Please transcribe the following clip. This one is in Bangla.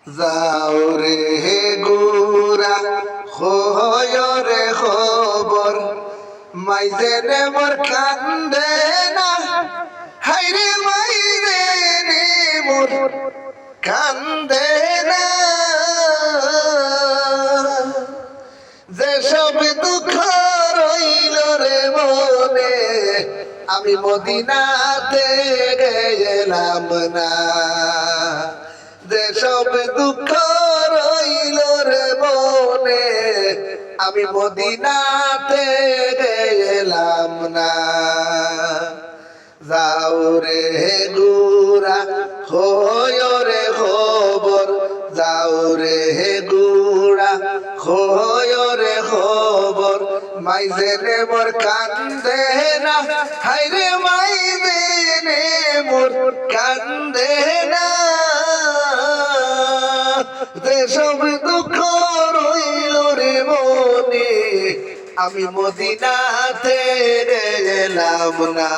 যাও রে গোরা হয় রে খবর মাইজে রে মোর কান্দে না হাইরে মাইরে রে মোর কান্দে না যেসব দুঃখ রইল রে মনে আমি মদিনাতে গেলাম না যেসব দুঃখ রইল রে মনে আমি মদিনাতে গেলাম না যাও রে গোরা হয় রে খবর যাও রে গোরা হয় রে খবর মাইজে রে মোর কান্দে না হাইরে মাইজে রে মোর কান্দে না যেসব দুঃখ রইল রে মনে আমি মদিনাতে গেলাম না।